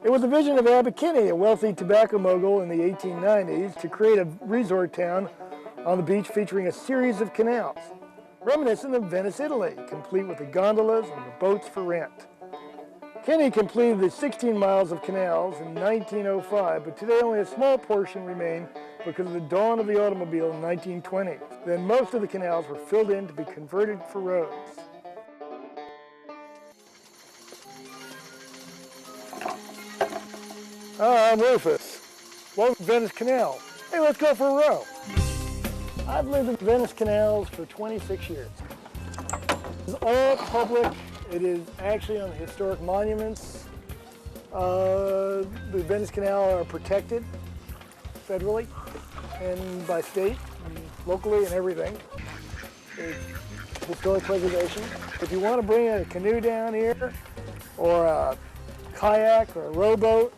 It was the vision of Accompany, a wealthy tobacco mogul in the 1890s, to create a resort town on the beach featuring a series of canals, reminiscent of Venice, Italy, complete with the gondolas and the boats for rent. Kenny completed the 16 miles of canals in 1905, but today only a small portion remain because of the dawn of the automobile in 1920. Then most of the canals were filled in to be converted for roads. I'm Rufus. Welcome to Venice Canal. Hey, let's go for a row. I've lived in Venice Canals for 26 years. It's all public. It is actually on the historic monuments. The Venice Canal are protected federally and by state, and locally and everything. It's historic preservation. If you want to bring a canoe down here, or a kayak, or a rowboat,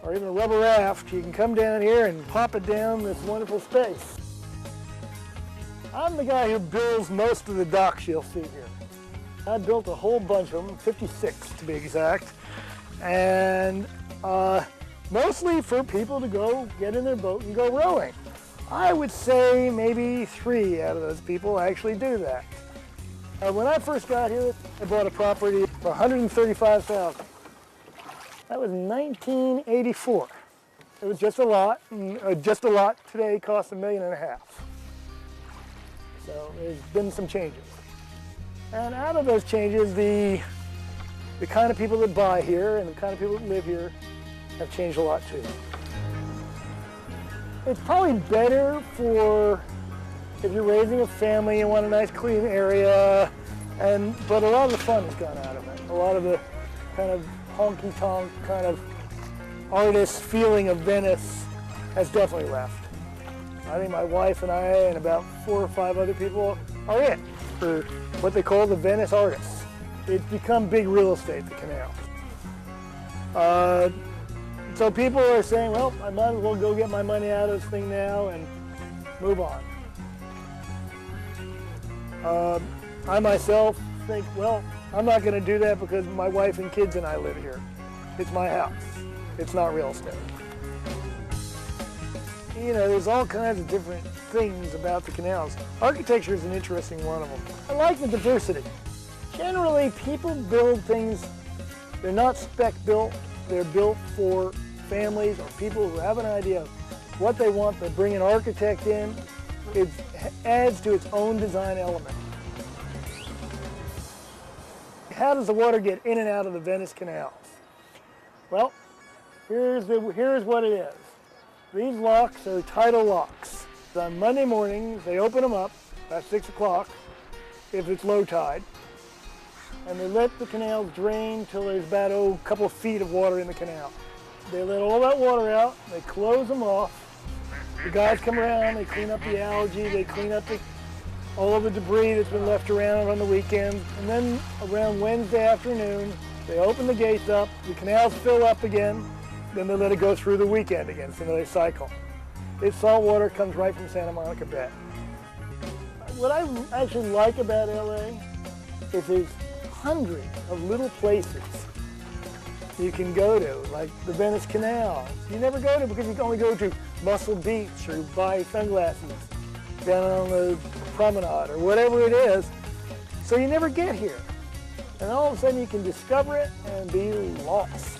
or even a rubber raft, you can come down here and pop it down this wonderful space. I'm the guy who builds most of the docks you'll see here. I built a whole bunch of them, 56 to be exact, and mostly for people to go get in their boat and go rowing. I would say maybe 3 out of those people actually do that. When I first got here, I bought a property for $135,000. That was 1984. It was just a lot, and just a lot today costs $1.5 million. So there's been some changes. And out of those changes, the kind of people that buy here and the kind of people that live here have changed a lot too. It's probably better for if you're raising a family and want a nice clean area, but a lot of the fun has gone out of it. A lot of the kind of honky-tonk kind of artist feeling of Venice has definitely left. I think my wife and I and about 4 or 5 other people are it for what they call the Venice artists. It's become big real estate, the canal. So people are saying, well, I might as well go get my money out of this thing now and move on. I myself think, well, I'm not going to do that because my wife and kids and I live here. It's my house. It's not real estate. You know, there's all kinds of different things about the canals. Architecture is an interesting one of them. I like the diversity. Generally, people build things, they're not spec built, they're built for families or people who have an idea of what they want. They bring an architect in. It adds to its own design element. How does the water get in and out of the Venice canals? Well, here's what it is. These locks are tidal locks. On Monday mornings, they open them up about 6 o'clock if it's low tide, and they let the canals drain till there's about a couple of feet of water in the canal. They let all that water out, they close them off. The guys come around, they clean up the algae, they clean up all of the debris that's been left around on the weekends, and then around Wednesday afternoon, they open the gates up, the canals fill up again, then they let it go through the weekend again, so another cycle. This salt water comes right from Santa Monica Bay. What I actually like about LA is there's hundreds of little places you can go to, like the Venice Canals. You never go to because you can only go to Muscle Beach or buy sunglasses down on the promenade or whatever it is, so you never get here. And all of a sudden you can discover it and be lost.